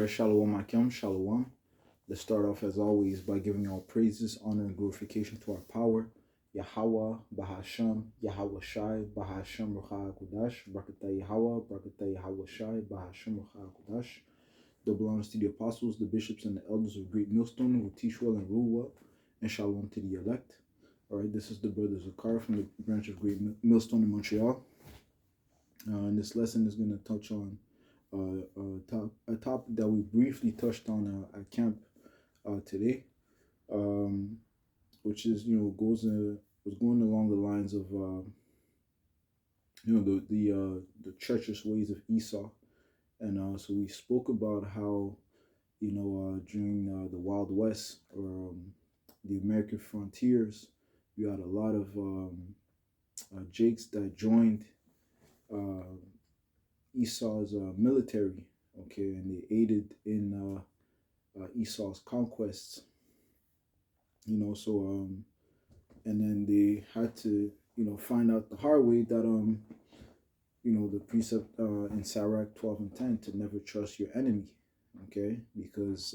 right, Shalom Akim, Shalom. Let's start off as always by giving all praises, honor, and glorification to our power. Yahweh, Bahasham, Yahweh Shai, Bahasham Rucha Kudash, Brakata Yahweh, Brakata Yahweh Shai, Bahasham Rucha Kudash. Double honors to the apostles, the bishops, and the elders of Great Millstone who teach well and rule well, and shalom to the elect. All right, this is the brother Zakar from the branch of Great Millstone in Montreal. And this lesson is going to touch on a topic that we briefly touched on at camp today, which is was going along the lines of the treacherous ways of Esau, and so we spoke about how during the Wild West or the American frontiers, you had a lot of Jakes that joined Esau's military, okay, and they aided in Esau's conquests, and then they had to, find out the hard way that, the precept in Sirach 12 and 10 to never trust your enemy, okay, because,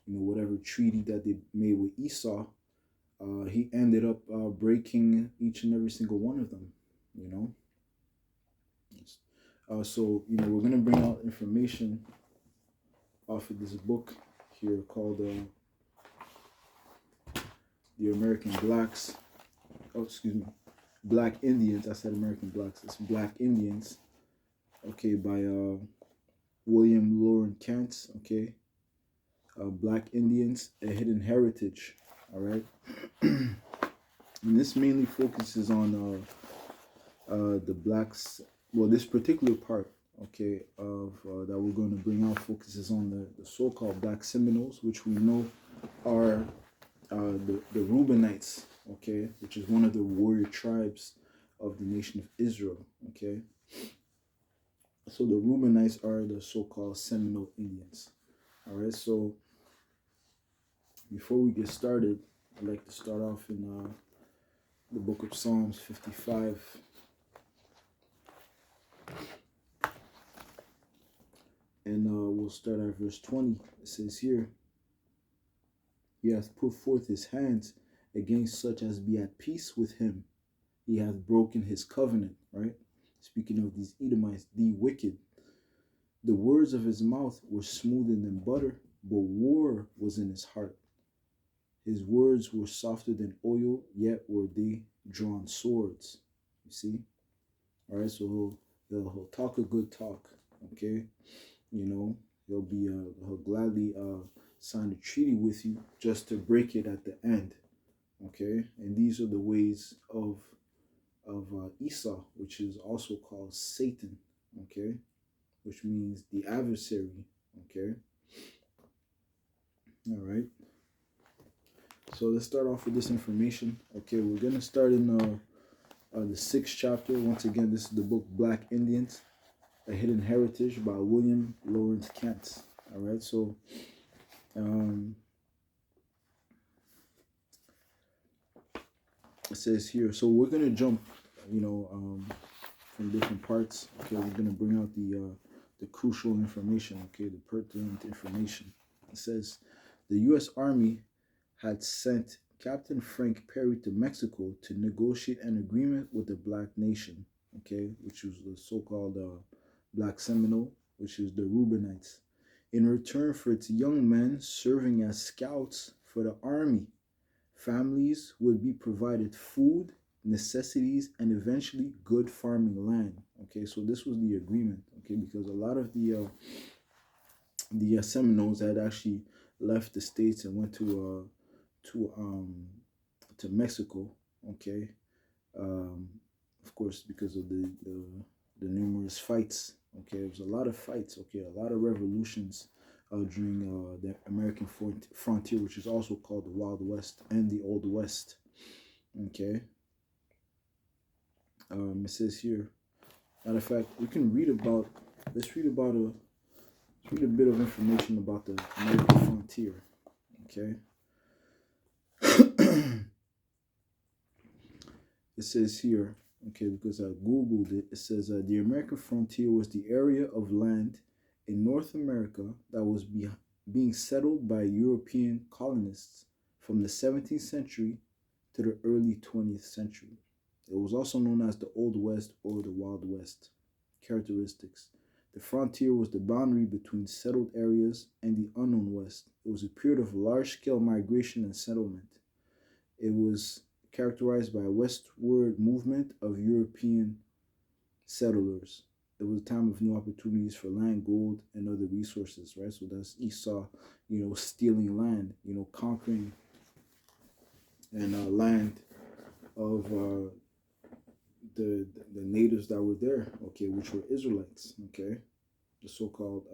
whatever treaty that they made with Esau, he ended up breaking each and every single one of them, So, we're going to bring out information off of this book here called The American Blacks. Oh, excuse me. Black Indians. I said American Blacks. It's Black Indians. Okay, by William Lauren Kent. Okay. Black Indians, A Hidden Heritage. All right. And this mainly focuses on the blacks. Well, this particular part, okay, of that we're going to bring out focuses on the so-called Black Seminoles, which we know are the Reubenites, okay, which is one of the warrior tribes of the nation of Israel, okay. So the Reubenites are the so-called Seminole Indians. All right, so before we get started, I'd like to start off in the book of Psalms 55. And we'll start at verse 20. It says here, He hath put forth his hands against such as be at peace with him. He hath broken his covenant, right? Speaking of these Edomites, the wicked. The words of his mouth were smoother than butter, but war was in his heart. His words were softer than oil, yet were they drawn swords. You see? All right, so he'll talk a good talk, okay? He'll gladly sign a treaty with you just to break it at the end, okay? And these are the ways of Esau, which is also called Satan, okay? Which means the adversary, okay? All right. So let's start off with this information. Okay, we're gonna start in the 6th chapter. Once again, this is the book Black Indians, A Hidden Heritage by William Lawrence Kent. All right, so it says here. So we're gonna jump, from different parts. Okay, we're gonna bring out the crucial information. Okay, the pertinent information. It says the U.S. Army had sent Captain Frank Perry to Mexico to negotiate an agreement with the Black Nation. Okay, which was the so-called Black Seminole, which is the Reubenites, in return for its young men serving as scouts for the army. Families would be provided food, necessities, and eventually good farming land. Okay, so this was the agreement. Okay, because a lot of the Seminoles had actually left the states and went to Mexico. Okay, of course because of the numerous fights. Okay, there was a lot of fights. Okay, a lot of revolutions during the American frontier, which is also called the Wild West and the Old West. Okay. It says here. Matter of fact, we can read about. Let's read a bit of information about the American frontier. Okay. It says here, okay, because I googled it. It says the American frontier was the area of land in North America that was being settled by European colonists from the 17th century to the early 20th century. It was also known as the Old West or the Wild West. Characteristics: the frontier was the boundary between settled areas and the unknown West. It was a period of large scale migration and settlement. It was characterized by a westward movement of European settlers. It was a time of new opportunities for land, gold, and other resources, right? So that's Esau, stealing land, conquering and land of the natives that were there, okay, which were Israelites, okay, the so-called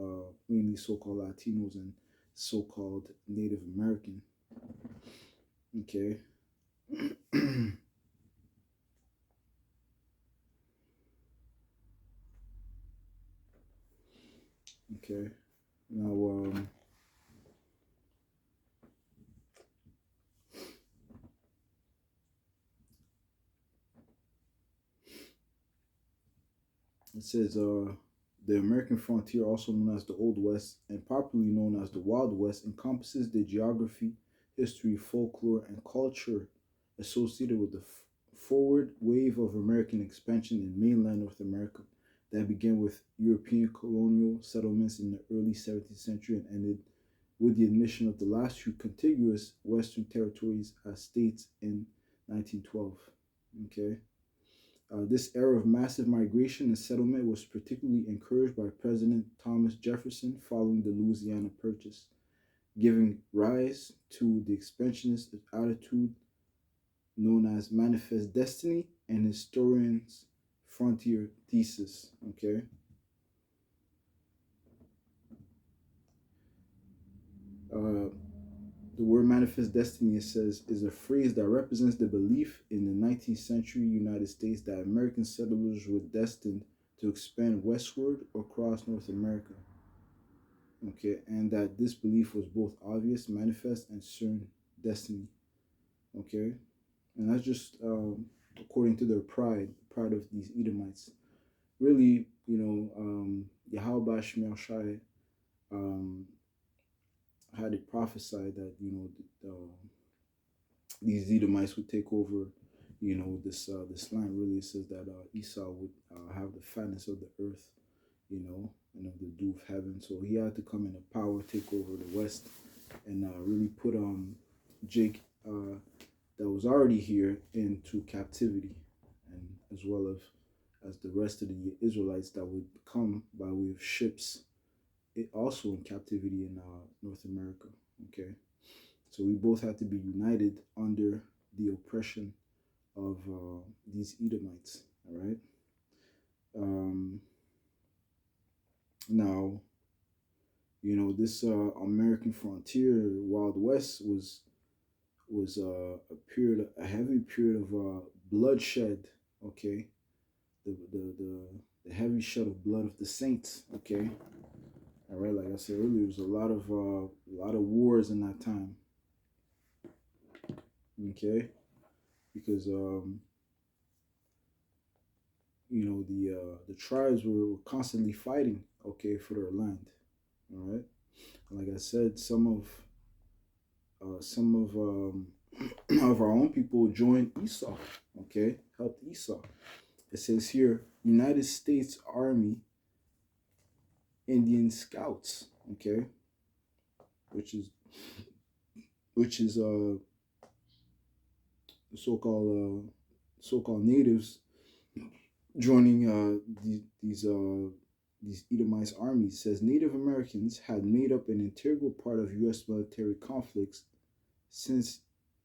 mainly so-called Latinos and so-called Native American, okay. Okay. Now, it says the American frontier, also known as the Old West and popularly known as the Wild West, encompasses the geography, history, folklore, and culture associated with the forward wave of American expansion in mainland North America that began with European colonial settlements in the early 17th century and ended with the admission of the last few contiguous Western territories as states in 1912. Okay. This era of massive migration and settlement was particularly encouraged by President Thomas Jefferson following the Louisiana Purchase, giving rise to the expansionist attitude known as Manifest Destiny and historians' frontier thesis. Okay. Uh, the word manifest destiny, it says, is a phrase that represents the belief in the 19th century United States that American settlers were destined to expand westward across North America. Okay, and that this belief was both obvious, manifest, and certain destiny. Okay, and that's just according to their pride of these Edomites. Really, Yahweh Shemel Shai um, had it prophesied that these Edomites would take over, this land. Really, it says that Esau would have the fatness of the earth, and of the dew of heaven. So he had to come in a power, take over the West, and really put Jake that was already here into captivity, and as well as the rest of the Israelites that would come by way of ships, it also in captivity in North America. Okay, so we both have to be united under the oppression of these Edomites. All right. Um, Now, this American frontier, Wild West, was a heavy period of bloodshed. Okay, the heavy shed of blood of the saints. Okay, all right. Like I said earlier, there was a lot of wars in that time. Okay, because the tribes were constantly fighting. Okay, for their land. All right, like I said, some of our own people joined Esau. Okay, helped Esau. It says here, United States Army Indian Scouts. Okay, which is which is the so-called natives joining these Edomite armies. It says Native Americans had made up an integral part of U.S. military conflicts since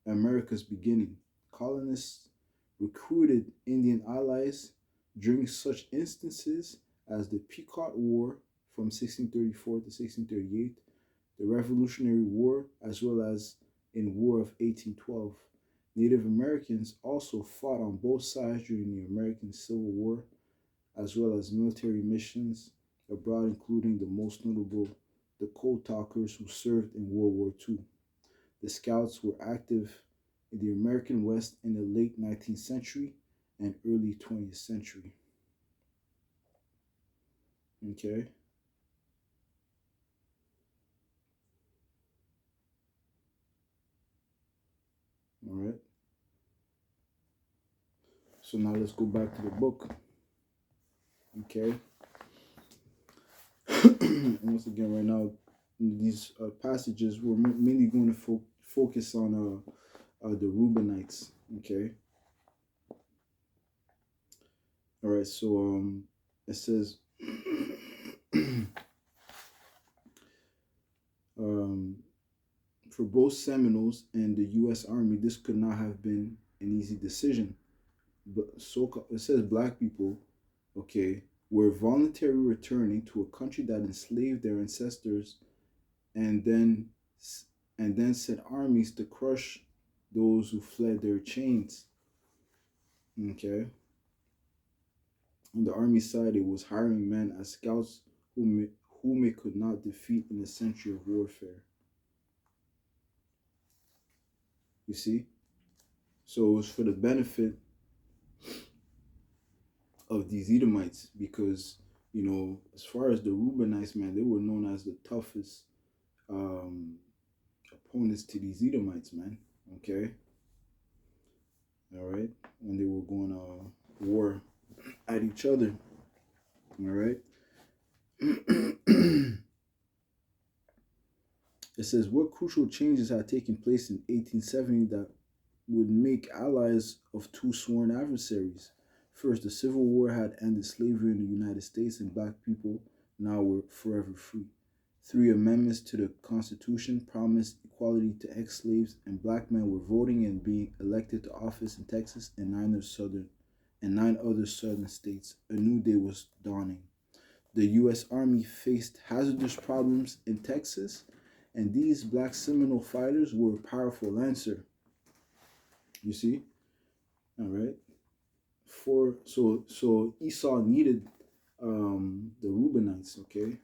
America's beginning. Colonists recruited Indian allies during such instances as the Pequot War from 1634 to 1638, the Revolutionary War, as well as in War of 1812. Native Americans also fought on both sides during the American Civil War, as well as military missions abroad, including the most notable, the Code Talkers, who served in World War II. The Scouts were active in the American West in the late 19th century and early 20th century. Okay. So now let's go back to the book. Okay. And once again, right now, these passages we're mainly going to focus on the Reubenites. Okay. All right. So it says um, for both Seminoles and the U.S. Army, this could not have been an easy decision. But so it says black people, okay, were voluntarily returning to a country that enslaved their ancestors, and then sent armies to crush those who fled their chains. Okay. On the army side, it was hiring men as scouts whom it could not defeat in a century of warfare. You see? So it was for the benefit of these Edomites because, as far as the Reubenites, man, they were known as the toughest um, opponents to these Edomites, man. Okay? All right? When they were going war at each other. All right? It says, what crucial changes had taken place in 1870 that would make allies of two sworn adversaries? First, the Civil War had ended slavery in the United States, and black people now were forever free. Three amendments to the Constitution promised equality to ex-slaves, and black men were voting and being elected to office in Texas and nine other southern states. A new day was dawning. The U.S. Army faced hazardous problems in Texas, and these black Seminole fighters were a powerful answer. You see, all right. So Esau needed the Reubenites, okay,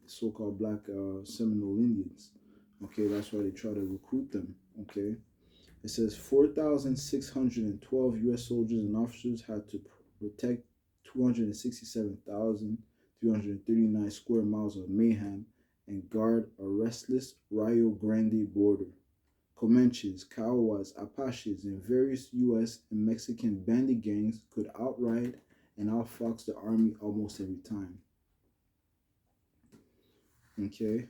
so-called black Seminole Indians. Okay, that's why they try to recruit them. Okay, it says 4,612 U.S. soldiers and officers had to protect 267,339 square miles of mayhem and guard a restless Rio Grande border. Comanches, Kiowas, Apaches, and various U.S. and Mexican bandit gangs could outride and outfox the army almost every time. Okay.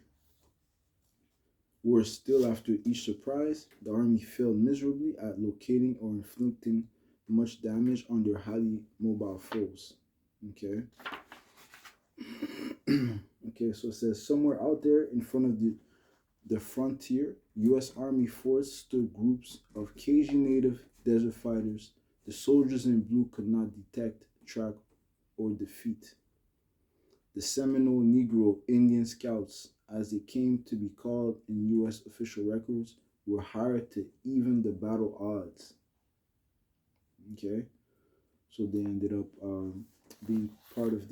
Worse still, after each surprise, the army failed miserably at locating or inflicting much damage on their highly mobile foes. Okay. Okay, so it says somewhere out there in front of the frontier, U.S. Army force stood groups of Cajun native desert fighters the soldiers in blue could not detect, track, or defeat. The Seminole Negro Indian Scouts, as they came to be called in U.S. official records, were hired to even the battle odds. Okay, so they ended up being part of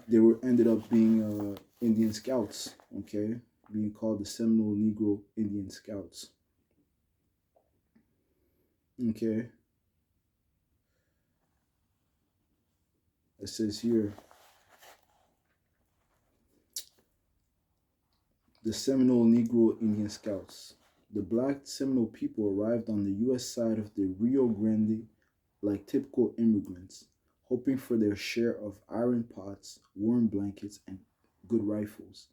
they were ended up being Indian Scouts. Okay, being called the Seminole Negro Indian Scouts. Okay, it says here the Seminole Negro Indian Scouts. The black Seminole people arrived on the U.S. side of the Rio Grande like typical immigrants, hoping for their share of iron pots, warm blankets, and good rifles.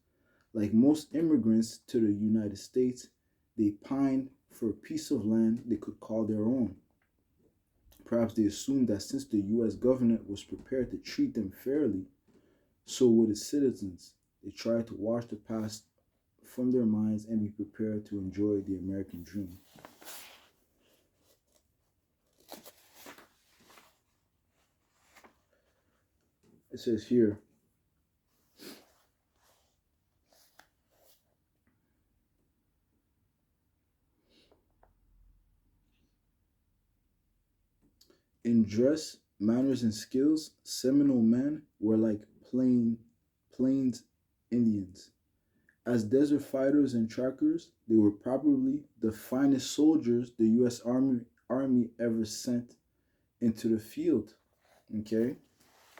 Like most immigrants to the United States, they pined for a piece of land they could call their own. Perhaps they assumed that since the U.S. government was prepared to treat them fairly, so would its citizens. They tried to wash the past from their minds and be prepared to enjoy the American dream. It says here, in dress, manners, and skills, Seminole men were like plains Indians. As desert fighters and trackers, they were probably the finest soldiers the U.S. Army ever sent into the field. Okay,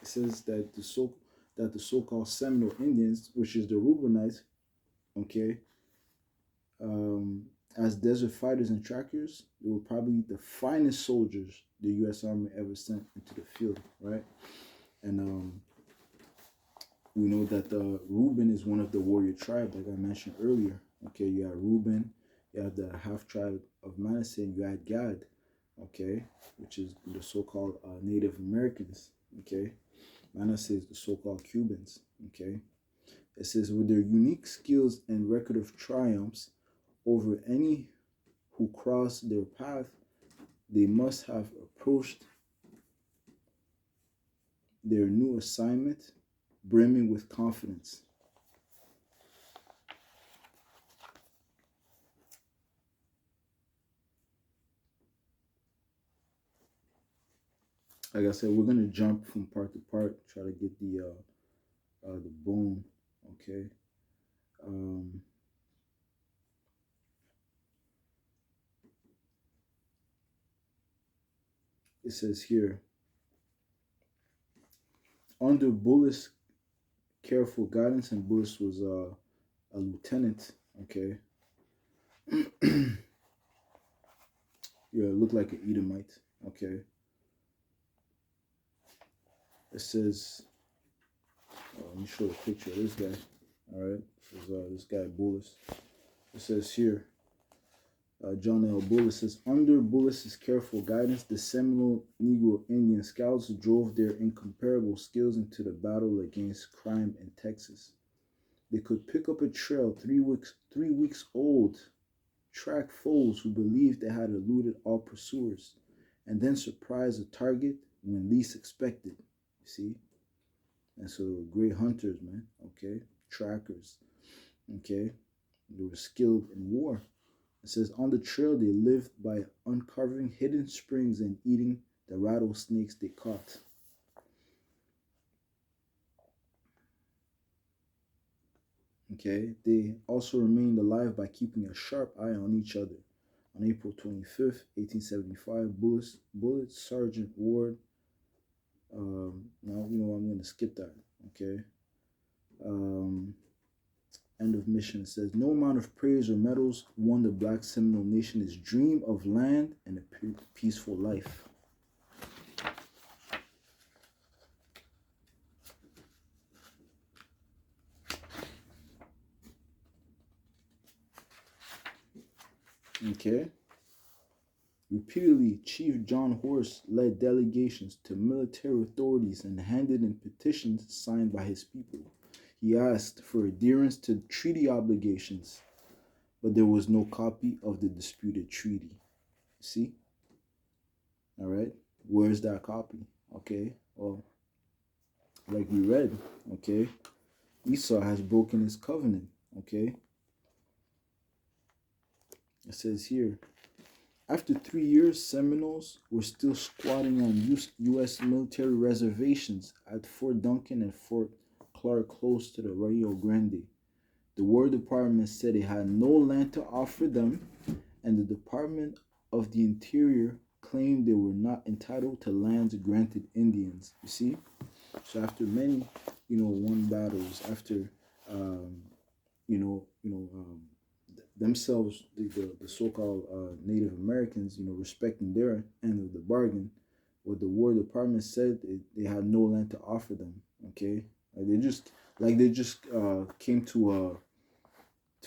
it says that the so-called Seminole Indians, which is the Reubenites, okay, um, As desert fighters and trackers, they were probably the finest soldiers the U.S. Army ever sent into the field, right? And we know that Reuben is one of the warrior tribes, like I mentioned earlier. Okay, you had Reuben, you have the half tribe of Manasseh, and you had Gad, okay, which is the so-called Native Americans, okay. Manasseh is the so-called Cubans, okay. It says, with their unique skills and record of triumphs over any who crossed their path, they must have approached their new assignment brimming with confidence. Like I said, we're gonna jump from part to part, try to get the bone, okay. Um, it says here, under Bullis' careful guidance, and Bullis was a lieutenant, okay. Yeah, looked like an Edomite, okay. It says, let me show a picture of this guy. All right, this guy Bullis. It says here, John L. Bullis says, under Bullis' careful guidance, the Seminole Negro Indian scouts drove their incomparable skills into the battle against crime in Texas. They could pick up a trail 3 weeks old, track foes who believed they had eluded all pursuers, and then surprise a target when least expected. You see? And so great hunters, man. Okay, trackers. Okay, they were skilled in war. It says on the trail they lived by uncovering hidden springs and eating the rattlesnakes they caught. Okay, they also remained alive by keeping a sharp eye on each other. On April 25th, 1875, Bullet Sergeant Ward. Now I'm going to skip that. Okay. Um, End of mission. It says, no amount of praise or medals won the Black Seminole Nation its dream of land and a peaceful life. Okay. Repeatedly, Chief John Horse led delegations to military authorities and handed in petitions signed by his people. He asked for adherence to treaty obligations, but there was no copy of the disputed treaty. See? All right. Where's that copy? Okay. Well, like we read, okay, Esau has broken his covenant. Okay. It says here, after 3 years, Seminoles were still squatting on U.S. military reservations at Fort Duncan and Fort Clark close to the Rio Grande. The War Department said it had no land to offer them, and the Department of the Interior claimed they were not entitled to lands granted Indians. You see? So after many, won battles, after, themselves, the so-called Native Americans, respecting their end of the bargain, what the War Department said, they had no land to offer them. Okay, they just came to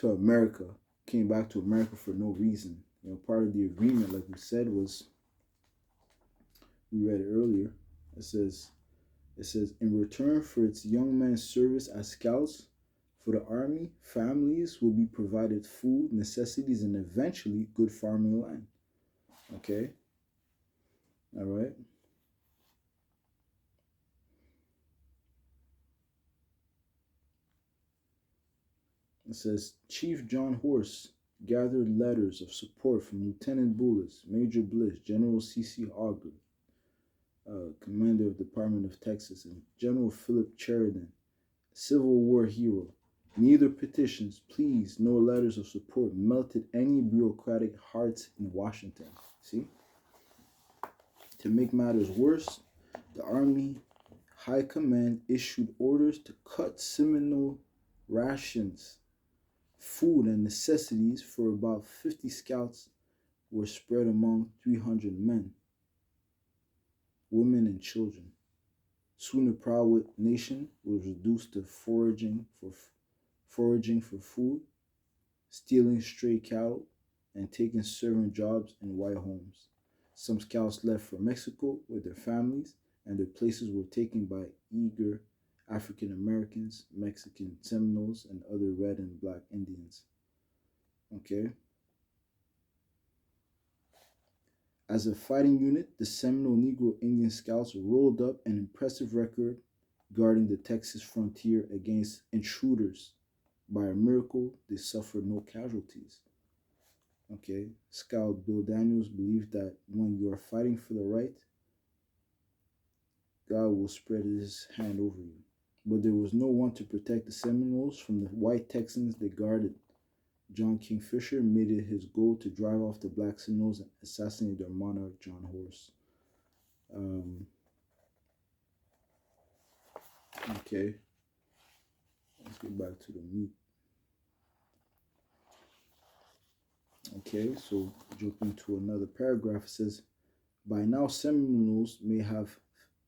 America, came back to America for no reason. Part of the agreement, like we said, was, we read it earlier. It says in return for its young men's service as scouts for the army, families will be provided food, necessities, and eventually good farming land. Okay? All right? It says Chief John Horse gathered letters of support from Lieutenant Bullis, Major Bliss, General C.C. Auger, Commander of the Department of Texas, and General Philip Sheridan, Civil War hero. Neither petitions, pleas, nor letters of support melted any bureaucratic hearts in Washington. See? To make matters worse, the Army High Command issued orders to cut Seminole rations Food and necessities for about 50 scouts were spread among 300 men, women, and children. Soon the proud nation was reduced to foraging for food, stealing stray cattle, and taking servant jobs in white homes. Some scouts left for Mexico with their families, and their places were taken by eager African Americans, Mexican Seminoles, and other red and black Indians. Okay. As a fighting unit, the Seminole Negro Indian Scouts rolled up an impressive record guarding the Texas frontier against intruders. By a miracle, they suffered no casualties. Okay, Scout Bill Daniels believed that when you are fighting for the right, God will spread his hand over you. But there was no one to protect the Seminoles from the white Texans they guarded. John Kingfisher made it his goal to drive off the black Seminoles and assassinate their monarch, John Horse. Um, okay, let's get back to the meat. Okay, so jumping to another paragraph, it says, by now Seminoles may have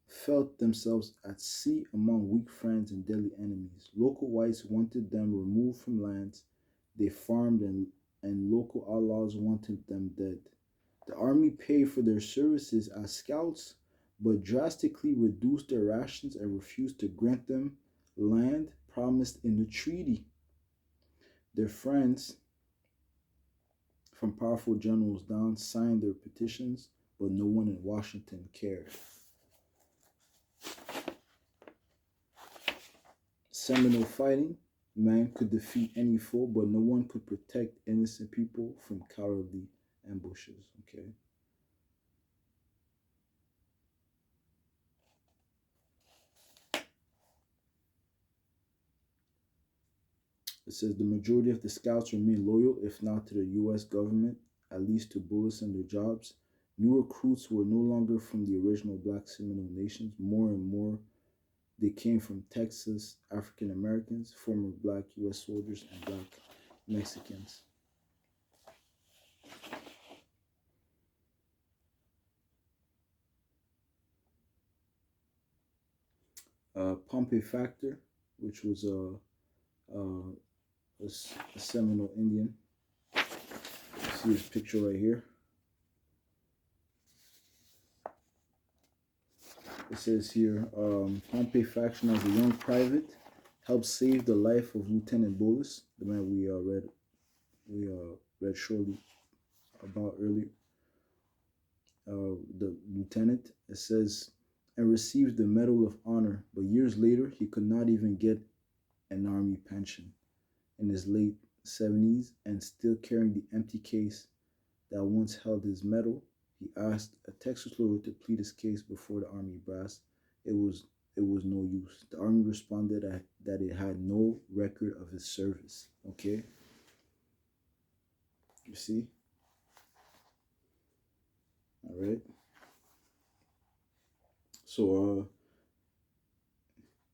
felt themselves at sea among weak friends and deadly enemies. Local whites wanted them removed from lands they farmed, and local outlaws wanted them dead. The army paid for their services as scouts, but drastically reduced their rations and refused to grant them land promised in the treaty. Their friends, from powerful generals down, signed their petitions, but no one in Washington cared. Seminole fighting, man could defeat any foe, but no one could protect innocent people from cowardly ambushes. Okay. It says the majority of the scouts remained loyal, if not to the U.S. government, at least to bullets and their jobs. New recruits were no longer from the original black Seminole nations. More and more, they came from Texas, African Americans, former black U.S. soldiers, and black Mexicans. Pompey Factor, which was a Seminole Indian. See his picture right here. It says here, Pompey faction as a young private helped save the life of Lieutenant Bolus, the man we read shortly about earlier. The lieutenant, it says, and received the Medal of Honor, but years later he could not even get an army pension. In his late 70s and still carrying the empty case that once held his medal, he asked a Texas lawyer to plead his case before the army brass. It was it was no use. The army responded that it had no record of his service. Okay, you see, all right. So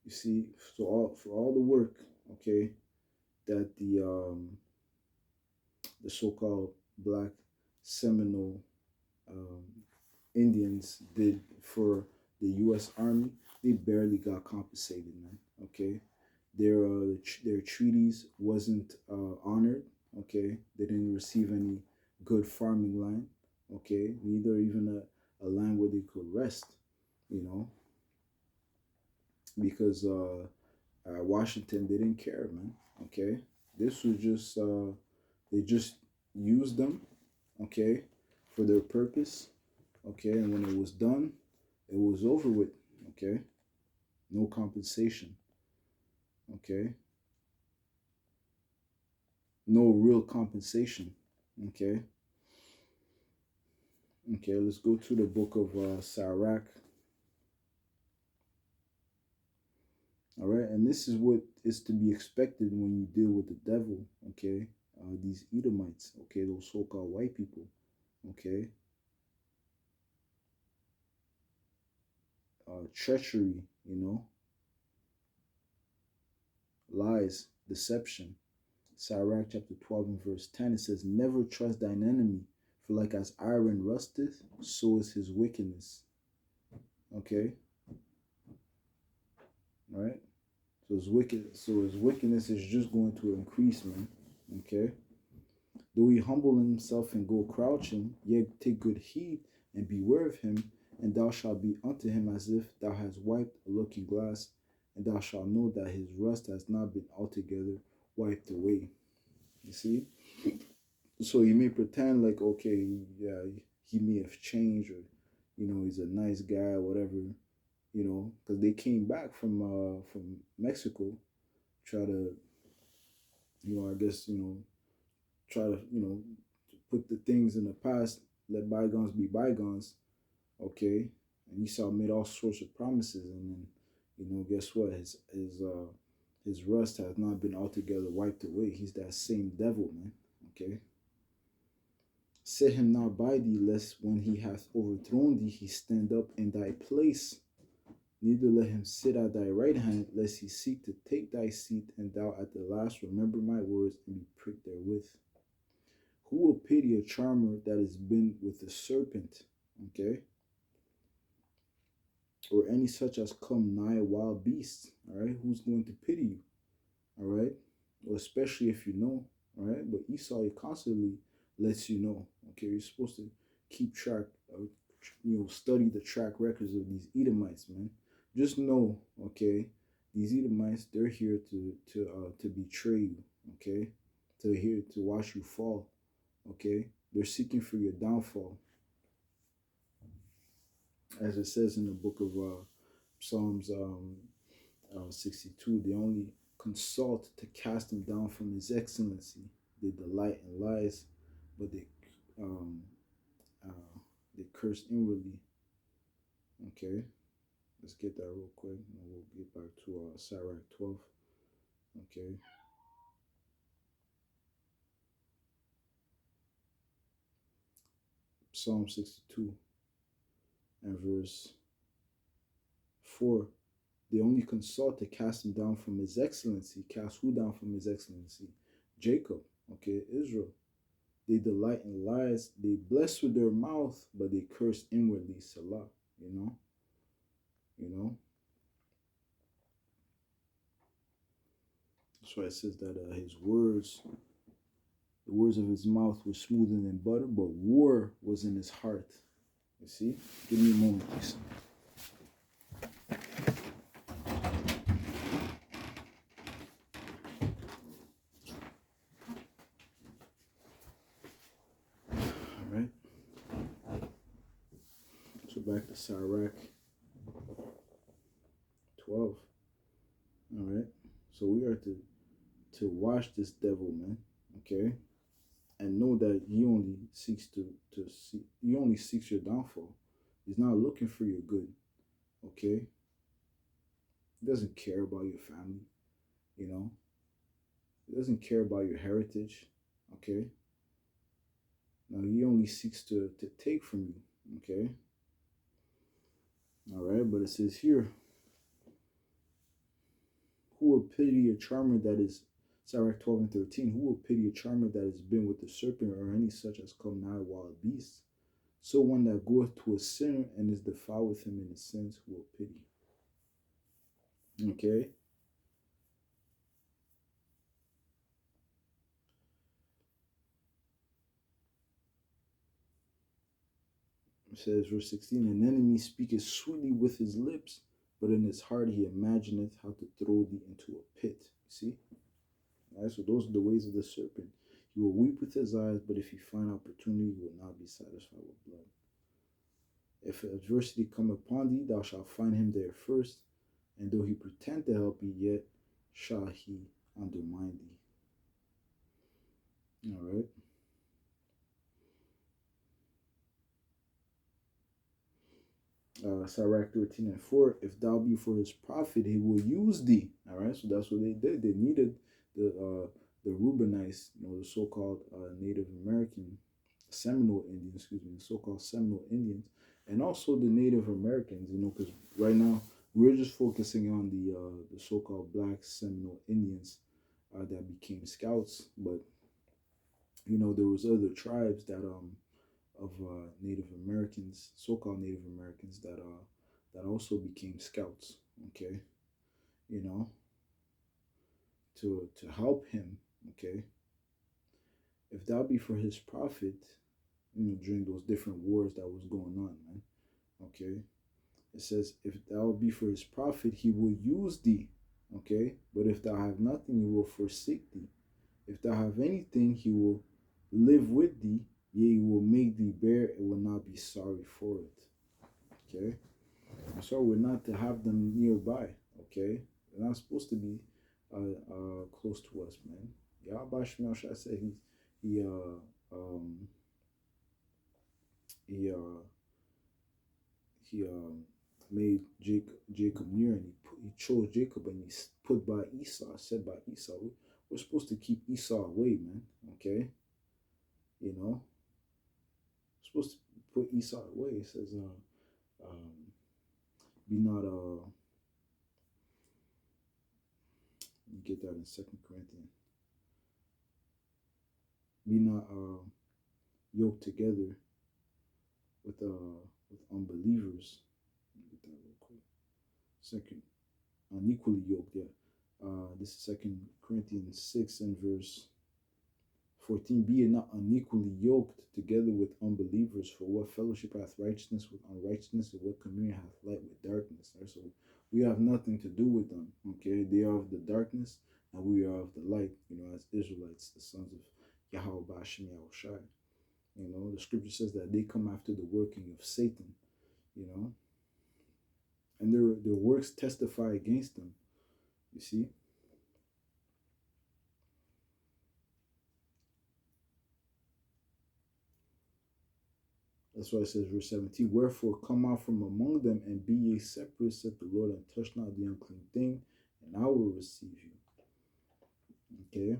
you see, so all for all the work, okay, that the so-called black Seminole um, Indians did for the U.S. Army, they barely got compensated, man. Okay, their treaties wasn't honored. Okay, they didn't receive any good farming land. Okay, neither even a land where they could rest. You know, because Washington didn't care, man. Okay, this was just they just used them. Okay, for their purpose. Okay, and when it was done, it was over with. Okay, no compensation. Okay, no real compensation. Okay, okay, let's go to the book of Sirach. All right, and this is what is to be expected when you deal with the devil. Okay, these Edomites. Okay, those so-called white people. Okay, treachery. You know, lies, deception. Sirach chapter 12 and verse 10, it says, never trust thine enemy, for like as iron rusteth, so is his wickedness. Okay? Right? So his wickedness is just going to increase, man. Okay? Though he humble himself and go crouching, yet take good heed and beware of him, and thou shalt be unto him as if thou hast wiped a looking glass, and thou shalt know that his rust has not been altogether wiped away. You see? So he may pretend like, okay, yeah, he may have changed, or he's a nice guy, whatever, because they came back from Mexico, try to, I guess, try to, put the things in the past, let bygones be bygones, okay? And Esau made all sorts of promises, and then, guess what? His rust has not been altogether wiped away. He's that same devil, man. Okay. Set him not by thee, lest when he hath overthrown thee, he stand up in thy place. Neither let him sit at thy right hand, lest he seek to take thy seat, and thou at the last remember my words and be pricked therewith. Who will pity a charmer that has been with a serpent? Okay. Or any such as come nigh wild beasts. All right. Who's going to pity you? All right. Well, especially if you know. All right. But Esau, he constantly lets you know. Okay. You're supposed to keep track of, study the track records of these Edomites, man. Just know, okay, these Edomites, they're here to betray you, okay, to watch you fall, okay. They're seeking for your downfall, as it says in the book of Psalms 62. They only consult to cast him down from his excellency. They delight in lies, but um, they curse inwardly. Okay, let's get that real quick, and we'll get back to Sirach 12. Okay. Psalm 62 and verse 4. They only consult to cast him down from his excellency. Cast who down from his excellency? Jacob, okay, Israel. They delight in lies. They bless with their mouth, but they curse inwardly. Salah, you know. That's why it says that his words, the words of his mouth were smoother than butter, but war was in his heart. You see? Give me a moment, please. All right. So back to Sirach 12. All right. So we are to watch this devil, man. Okay. And know that he only seeks he only seeks your downfall. He's not looking for your good. Okay. He doesn't care about your family, you know. He doesn't care about your heritage. Okay. Now he only seeks to take from you. Okay. All right, but it says here, who will pity a charmer that is, Sirach 12 and 13, who will pity a charmer that has been with the serpent, or any such as come nigh wild beasts? So one that goeth to a sinner and is defiled with him in his sins, who will pity? Okay. It says, verse 16, an enemy speaketh sweetly with his lips, but in his heart he imagineth how to throw thee into a pit. You see? All right, so those are the ways of the serpent. He will weep with his eyes, but if he find opportunity, he will not be satisfied with blood. If adversity come upon thee, thou shalt find him there first, and though he pretend to help thee, yet shall he undermine thee. All right. Sirach 13 and 4, if thou be for his profit, he will use thee. All right, so that's what they did. They needed the Reubenites, the so-called Native American Seminole Indians, the so-called Seminole Indians, and also the Native Americans, because right now we're just focusing on the so-called Black Seminole Indians. that became scouts. But you know, there was other tribes that of Native Americans, so-called Native Americans, that also became scouts. Okay, you know, to help him. Okay, if that be for his profit, you know, during those different wars that was going on, man. Okay, it says, if that will be for his profit, he will use thee. Okay, but if thou have nothing, he will forsake thee. If thou have anything, he will live with thee. Yea, he will make thee bear and will not be sorry for it. Okay, so we're not to have them nearby. Okay, they're not supposed to be close to us, man. Yahweh Shemel Shai said he he he made Jacob near, and he chose Jacob, and he put by Esau, said by Esau. We're supposed to keep Esau away, man. Okay, you know, we're supposed to put Esau away. It says, be not you get that in Second Corinthians. Be not yoked together with unbelievers. Let me get that real quick. Second, unequally yoked. Yeah, this is Second Corinthians 6 and verse 14. Be ye not unequally yoked together with unbelievers. For what fellowship hath righteousness with unrighteousness, or what communion hath light with darkness? Right? So we have nothing to do with them. Okay, they are of the darkness, and we are of the light. You know, as Israelites, the sons of Yahweh Bashim Yahushai. You know, the scripture says that they come after the working of Satan. You know, and their works testify against them. You see. That's why it says, verse 17, wherefore come out from among them and be ye separate, said the Lord, and touch not the unclean thing, and I will receive you. Okay.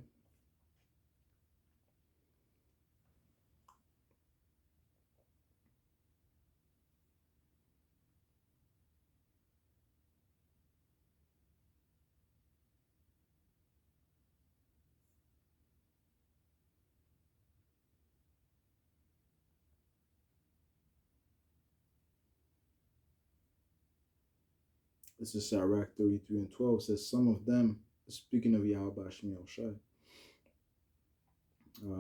This is Sirach 33 and 12. It says, some of them, speaking of Yahweh Hashem Yahushai,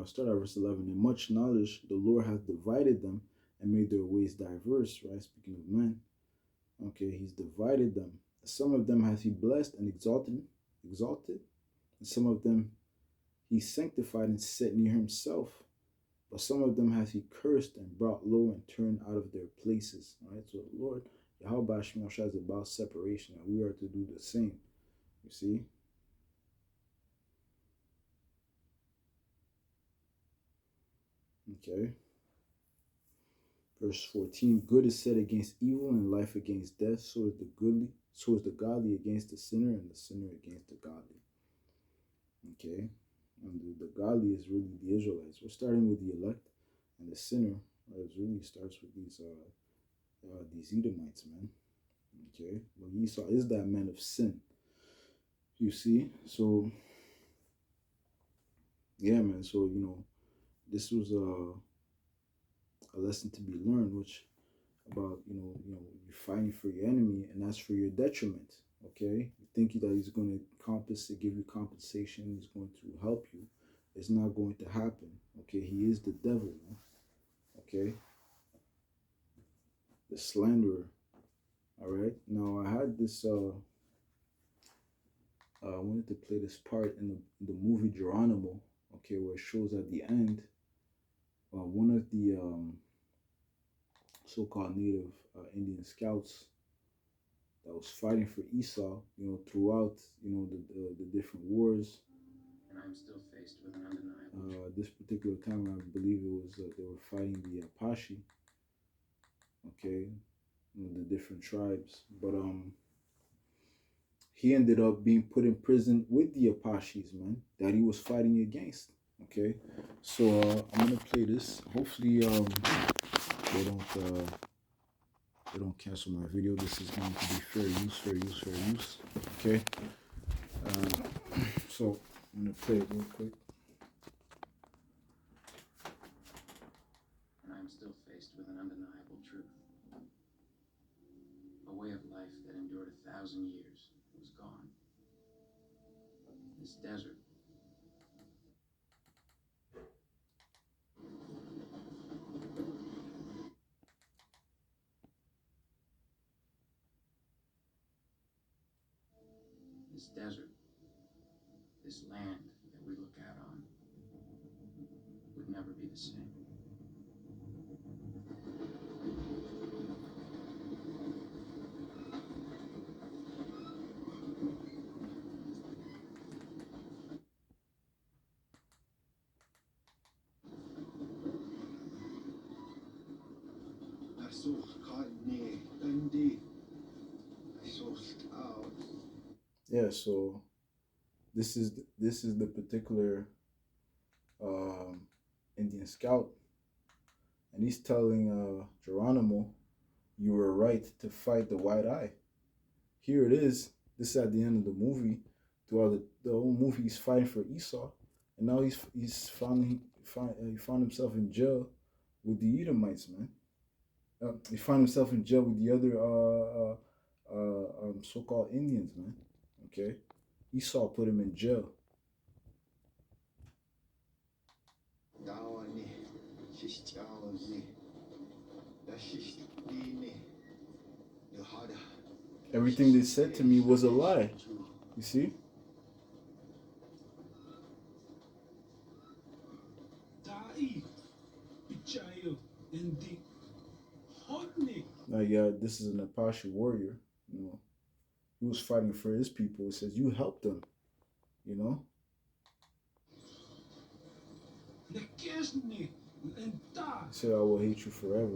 start at verse 11. In much knowledge, the Lord hath divided them and made their ways diverse, right? Speaking of men. Okay, he's divided them. Some of them hath he blessed and exalted, and some of them he sanctified and set near himself. But some of them hath he cursed and brought low and turned out of their places. All right, so the Lord, Yahweh Shemashah, is about separation, and we are to do the same. You see? Okay. Verse 14, good is set against evil, and life against death. So is the godly against the sinner, and the sinner against the godly. Okay. And the godly is really the Israelites. We're starting with the elect, and the sinner, right, really starts with these Edomites, man. Okay. But Esau is that man of sin. You see? So yeah, man. So, you know, this was a lesson to be learned, which about, you know, you're fighting for your enemy, and that's for your detriment. Okay, you think that he's going to give you compensation, he's going to help you. It's not going to happen. Okay, he is the devil, man. Okay, the slanderer. All right, now I had this I wanted to play this part in the movie Geronimo, okay, where it shows at the end one of the so-called native Indian scouts that was fighting for Esau, you know, throughout, you know, the different wars. And I'm still faced with an undeniable. This particular time, I believe it was they were fighting the Apache. Okay, you know, the different tribes, but he ended up being put in prison with the Apaches, man, that he was fighting against. Okay, so I'm gonna play this. Hopefully, they don't cancel my video. This is going to be fair use. Okay. So I'm gonna play it real quick. And I am still faced with an undeniable truth. A way of life that endured 1,000 years was gone. This desert. This desert, this land that we look out on, would never be the same. Yeah, so this is the particular um, Indian scout, and he's telling Geronimo, "You were right to fight the White Eye." Here it is. This is at the end of the movie. Throughout the whole movie, he's fighting for Esau, and now he found himself in jail with the Edomites, man. He found himself in jail with the other so-called Indians, man. Okay, Esau put him in jail. Everything they said to me was a lie. You see? Like, yeah, this is an Apache warrior. You know, he was fighting for his people. He says, "You helped them." You know. He said, "I will hate you forever."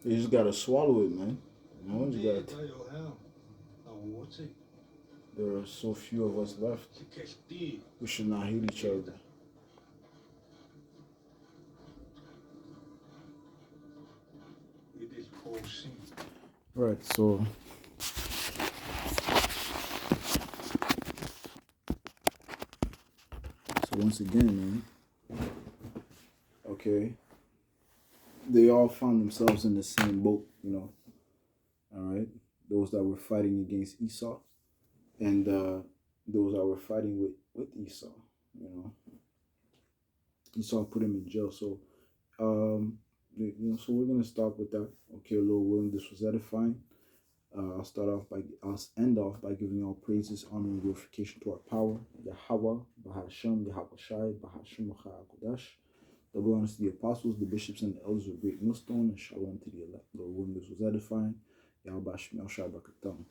You just gotta swallow it, man. You know, you gotta. There are so few of us left. We should not hate each other. Right. So once again, man. Okay. They all found themselves in the same boat, you know. All right. Those that were fighting against Esau, and those that were fighting with Esau, you know. Esau put him in jail. So, so we're gonna stop with that. Okay, Lord willing, this was edifying. I'll end off by giving all praises, honor, and glorification to our power, Yahweh, Bahashem, Yahweh Shai, Bahashem, Kodash. Double honors to the apostles, the bishops, and the elders of Great Millstone, and shalom to the elect. Lord willing, this was edifying. Yahweh Shai Barakatam.